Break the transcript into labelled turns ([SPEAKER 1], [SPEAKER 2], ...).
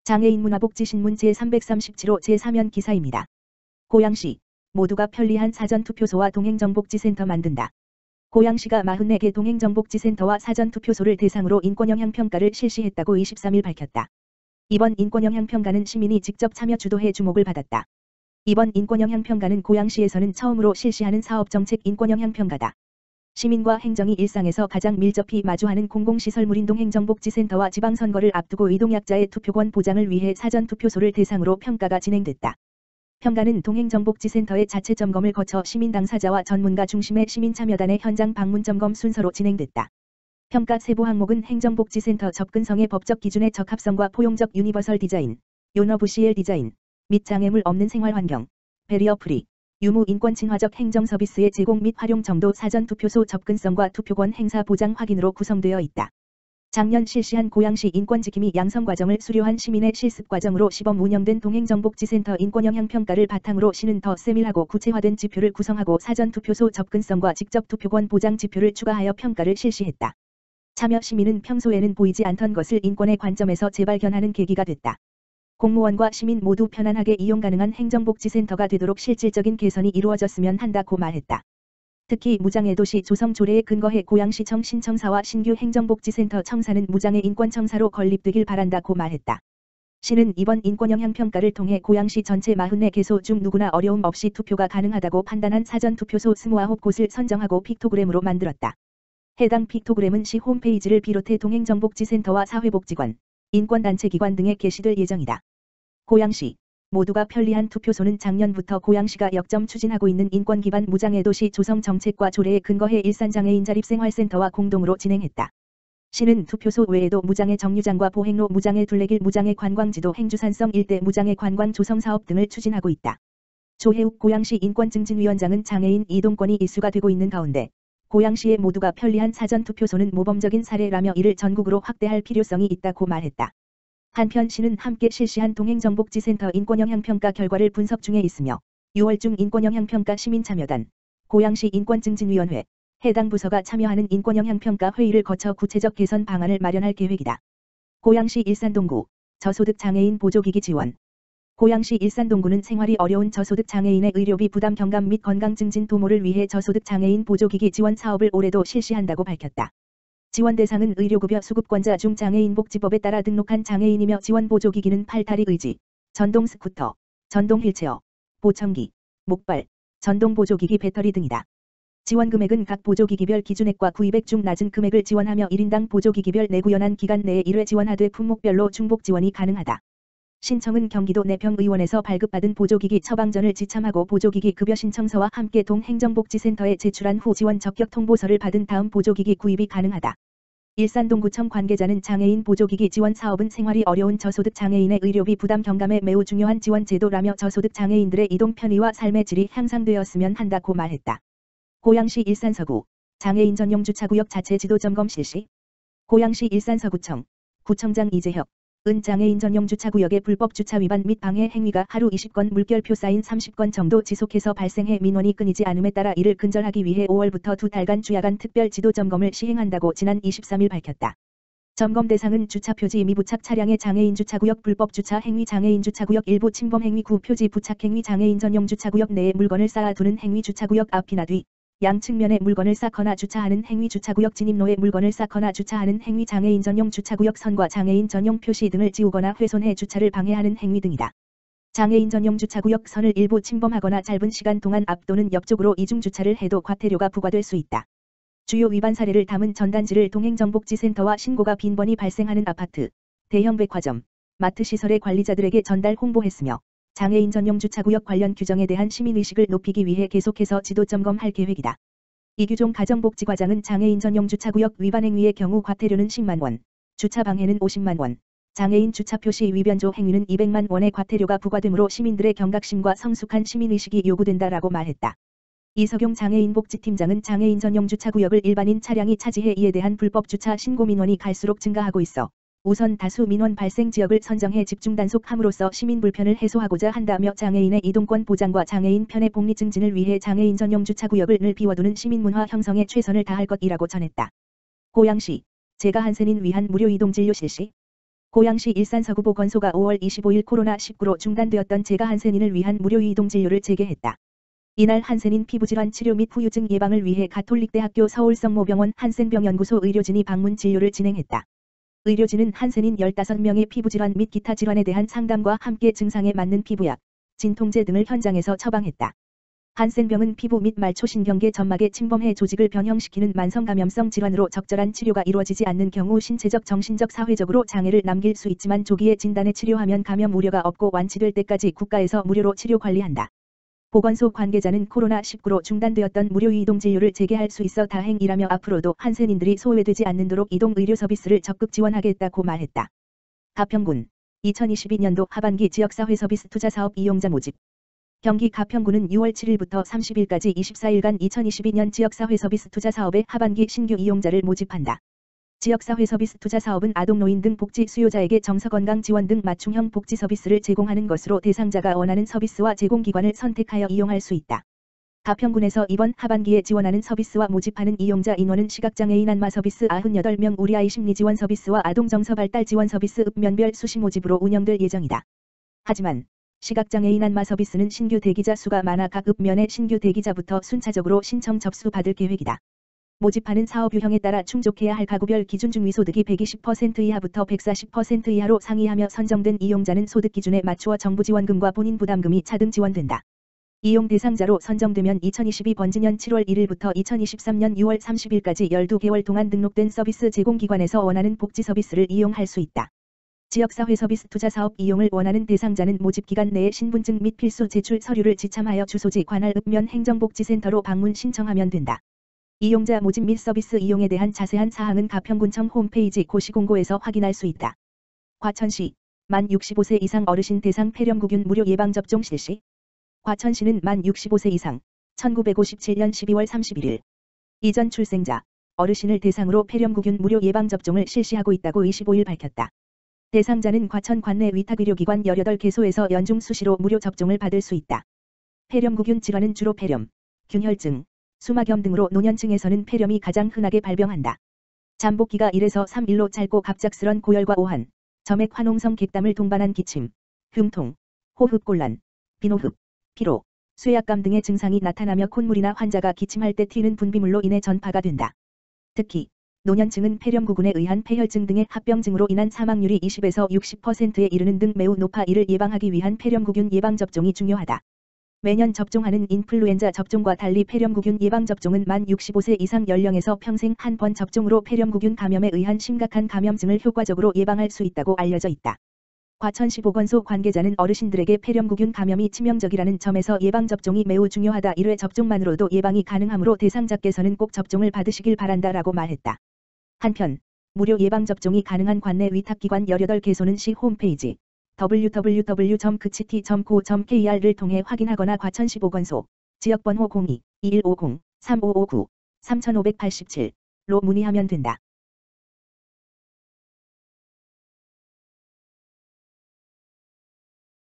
[SPEAKER 1] 장애인 문화복지신문 제337호 제3연 기사입니다. 고양시 모두가 편리한 사전투표소와 동행정복지센터 만든다. 고양시가 44개 동행정복지센터와 사전투표소를 대상으로 인권영향평가를 실시했다고 23일 밝혔다. 이번 인권영향평가는 시민이 직접 참여 주도해 주목을 받았다. 이번 인권영향평가는 고양시에서는 처음으로 실시하는 사업정책 인권영향평가다. 시민과 행정이 일상에서 가장 밀접히 마주하는 공공시설물인 동행정복지센터와 지방선거를 앞두고 이동약자의 투표권 보장을 위해 사전투표소를 대상으로 평가가 진행됐다. 평가는 동행정복지센터의 자체 점검을 거쳐 시민 당사자와 전문가 중심의 시민참여단의 현장 방문 점검 순서로 진행됐다. 평가 세부 항목은 행정복지센터 접근성의 법적 기준의 적합성과 포용적 유니버설 디자인, 유너브시엘 디자인, 및 장애물 없는 생활환경, 베리어 프리, 유무 인권 친화적 행정 서비스의 제공 및 활용 정도 사전투표소 접근성과 투표권 행사 보장 확인으로 구성되어 있다. 작년 실시한 고양시 인권지킴이 양성 과정을 수료한 시민의 실습 과정으로 시범 운영된 동행정복지센터 인권영향평가를 바탕으로 시는 더 세밀하고 구체화된 지표를 구성하고 사전투표소 접근성과 직접 투표권 보장 지표를 추가하여 평가를 실시했다. 참여 시민은 평소에는 보이지 않던 것을 인권의 관점에서 재발견하는 계기가 됐다. 공무원과 시민 모두 편안하게 이용 가능한 행정복지센터가 되도록 실질적인 개선이 이루어졌으면 한다고 말했다. 특히 무장애 도시 조성 조례에 근거해 고양시청 신청사와 신규 행정복지센터 청사는 무장애 인권청사로 건립되길 바란다고 말했다. 시는 이번 인권영향평가를 통해 고양시 전체 44개소 중 누구나 어려움 없이 투표가 가능하다고 판단한 사전투표소 29곳을 선정하고 픽토그램으로 만들었다. 해당 픽토그램은 시 홈페이지를 비롯해 동행정복지센터와 사회복지관, 인권단체기관 등에 게시될 예정이다. 고양시 모두가 편리한 투표소는 작년부터 고양시가 역점 추진하고 있는 인권기반 무장애 도시 조성 정책과 조례에 근거해 일산장애인 자립생활센터와 공동으로 진행했다. 시는 투표소 외에도 무장애 정류장과 보행로 무장애 둘레길 무장애 관광지도 행주산성 일대 무장애 관광 조성 사업 등을 추진하고 있다. 조혜욱 고양시 인권증진위원장은 장애인 이동권이 이슈가 되고 있는 가운데 고양시의 모두가 편리한 사전투표소는 모범적인 사례라며 이를 전국으로 확대할 필요성이 있다고 말했다. 한편 시는 함께 실시한 동행정복지센터 인권영향평가 결과를 분석 중에 있으며 6월 중 인권영향평가 시민참여단, 고양시 인권증진위원회, 해당 부서가 참여하는 인권영향평가 회의를 거쳐 구체적 개선 방안을 마련할 계획이다. 고양시 일산동구 저소득 장애인 보조기기 지원. 고양시 일산동구는 생활이 어려운 저소득 장애인의 의료비 부담 경감 및 건강 증진 도모를 위해 저소득 장애인 보조기기 지원 사업을 올해도 실시한다고 밝혔다. 지원 대상은 의료급여 수급권자 중 장애인복지법에 따라 등록한 장애인이며 지원 보조기기는 팔다리 의지, 전동 스쿠터, 전동 휠체어, 보청기, 목발, 전동 보조기기 배터리 등이다. 지원 금액은 각 보조기기별 기준액과 구입액 중 낮은 금액을 지원하며 1인당 보조기기별 내구연한 기간 내에 1회 지원하되 품목별로 중복 지원이 가능하다. 신청은 경기도 내평의원에서 발급받은 보조기기 처방전을 지참하고 보조기기 급여 신청서와 함께 동행정복지센터에 제출한 후 지원 적격 통보서를 받은 다음 보조기기 구입이 가능하다. 일산동구청 관계자는 장애인 보조기기 지원 사업은 생활이 어려운 저소득 장애인의 의료비 부담 경감에 매우 중요한 지원 제도라며 저소득 장애인들의 이동 편의와 삶의 질이 향상되었으면 한다고 말했다. 고양시 일산서구 장애인 전용 주차구역 자체 지도 점검 실시. 고양시 일산서구청 구청장 이재혁 은 장애인 전용 주차구역의 불법 주차 위반 및 방해 행위가 하루 20건 물결표 사인 30건 정도 지속해서 발생해 민원이 끊이지 않음에 따라 이를 근절하기 위해 5월부터 2달간 주야간 특별 지도 점검을 시행한다고 지난 23일 밝혔다. 점검 대상은 주차 표지 미부착 차량의 장애인 주차구역 불법 주차 행위 장애인 주차구역 일부 침범 행위 구 표지 부착 행위 장애인 전용 주차구역 내에 물건을 쌓아두는 행위 주차구역 앞이나 뒤 양 측면에 물건을 쌓거나 주차하는 행위 주차구역 진입로에 물건을 쌓거나 주차하는 행위 장애인 전용 주차구역 선과 장애인 전용 표시 등을 지우거나 훼손해 주차를 방해하는 행위 등이다. 장애인 전용 주차구역 선을 일부 침범하거나 짧은 시간 동안 앞 또는 옆쪽으로 이중 주차를 해도 과태료가 부과될 수 있다. 주요 위반 사례를 담은 전단지를 동행정복지센터와 신고가 빈번히 발생하는 아파트, 대형 백화점, 마트 시설의 관리자들에게 전달 홍보했으며 장애인 전용 주차구역 관련 규정에 대한 시민의식을 높이기 위해 계속해서 지도 점검할 계획이다. 이규종 가정복지과장은 장애인 전용 주차구역 위반 행위의 경우 과태료는 10만 원, 주차 방해는 50만 원, 장애인 주차 표시 위변조 행위는 200만 원의 과태료가 부과되므로 시민들의 경각심과 성숙한 시민의식이 요구된다라고 말했다. 이석용 장애인복지팀장은 장애인 전용 주차구역을 일반인 차량이 차지해 이에 대한 불법 주차 신고 민원이 갈수록 증가하고 있어 우선 다수 민원 발생 지역을 선정해 집중 단속함으로써 시민 불편을 해소하고자 한다며 장애인의 이동권 보장과 장애인 편의 복리 증진을 위해 장애인 전용 주차구역을 늘 비워두는 시민 문화 형성에 최선을 다할 것이라고 전했다. 고양시 제가 한센인 위한 무료 이동 진료 실시. 고양시 일산서구보건소가 5월 25일 코로나19로 중단되었던 제가 한센인을 위한 무료 이동 진료를 재개했다. 이날 한센인 피부질환 치료 및 후유증 예방을 위해 가톨릭대학교 서울성모병원 한센병연구소 의료진이 방문 진료를 진행했다. 의료진은 한센인 15명의 피부질환 및 기타 질환에 대한 상담과 함께 증상에 맞는 피부약, 진통제 등을 현장에서 처방했다. 한센병은 피부 및 말초신경계 점막의 침범해 조직을 변형시키는 만성감염성 질환으로 적절한 치료가 이루어지지 않는 경우 신체적, 정신적, 사회적으로 장애를 남길 수 있지만 조기에 진단에 치료하면 감염 우려가 없고 완치될 때까지 국가에서 무료로 치료 관리한다. 보건소 관계자는 코로나19로 중단되었던 무료 이동 진료를 재개할 수 있어 다행이라며 앞으로도 한센인들이 소외되지 않는도록 이동 의료 서비스를 적극 지원하겠다고 말했다. 가평군 2022년도 하반기 지역사회 서비스 투자 사업 이용자 모집. 경기 가평군은 6월 7일부터 30일까지 24일간 2022년 지역사회 서비스 투자 사업의 하반기 신규 이용자를 모집한다. 지역사회 서비스 투자 사업은 아동노인 등 복지 수요자에게 정서건강 지원 등 맞춤형 복지 서비스를 제공하는 것으로 대상자가 원하는 서비스와 제공기관을 선택하여 이용할 수 있다. 가평군에서 이번 하반기에 지원하는 서비스와 모집하는 이용자 인원은 시각장애인 안마 서비스 98명, 우리 아이 심리 지원 서비스와 아동 정서 발달 지원 서비스 읍면별 수시 모집으로 운영될 예정이다. 하지만 시각장애인 안마 서비스는 신규 대기자 수가 많아 각 읍면의 신규 대기자부터 순차적으로 신청 접수받을 계획이다. 모집하는 사업 유형에 따라 충족해야 할 가구별 기준 중위소득이 120% 이하부터 140% 이하로 상이하며 선정된 이용자는 소득 기준에 맞추어 정부 지원금과 본인 부담금이 차등 지원된다. 이용 대상자로 선정되면 2022 번지년 7월 1일부터 2023년 6월 30일까지 12개월 동안 등록된 서비스 제공기관에서 원하는 복지 서비스를 이용할 수 있다. 지역사회 서비스 투자 사업 이용을 원하는 대상자는 모집기간 내에 신분증 및 필수 제출 서류를 지참하여 주소지 관할 읍면 행정복지센터로 방문 신청하면 된다. 이용자 모집 및 서비스 이용에 대한 자세한 사항은 가평군청 홈페이지 고시공고에서 확인할 수 있다. 과천시 만 65세 이상 어르신 대상 폐렴구균 무료 예방접종 실시. 과천시는 만 65세 이상 1957년 12월 31일 이전 출생자 어르신을 대상으로 폐렴구균 무료 예방접종을 실시하고 있다고 25일 밝혔다. 대상자는 과천 관내 위탁의료기관 18개소에서 연중 수시로 무료 접종을 받을 수 있다. 폐렴구균 질환은 주로 폐렴, 균혈증, 수막염 등으로 노년층에서는 폐렴이 가장 흔하게 발병한다. 잠복기가 1에서 3일로 짧고 갑작스런 고열과 오한, 점액 화농성 객담을 동반한 기침, 흉통, 호흡곤란, 비노흡, 피로, 쇠약감 등의 증상이 나타나며 콧물이나 환자가 기침할 때 튀는 분비물로 인해 전파가 된다. 특히 노년층은 폐렴구군에 의한 폐혈증 등의 합병증으로 인한 사망률이 20에서 60%에 이르는 등 매우 높아 이를 예방하기 위한 폐렴구균 예방접종이 중요하다. 매년 접종하는 인플루엔자 접종과 달리 폐렴구균 예방접종은 만 65세 이상 연령에서 평생 한 번 접종으로 폐렴구균 감염에 의한 심각한 감염증을 효과적으로 예방할 수 있다고 알려져 있다. 과천시 보건소 관계자는 어르신들에게 폐렴구균 감염이 치명적이라는 점에서 예방접종이 매우 중요하다. 1회 접종만으로도 예방이 가능하므로 대상자께서는 꼭 접종을 받으시길 바란다라고 말했다. 한편 무료 예방접종이 가능한 관내 위탁기관 18개소는 시 홈페이지 www.kct.go.kr를 통해 확인하거나 과천시 보건소 지역번호 02-2150-3559-3587로 문의하면 된다.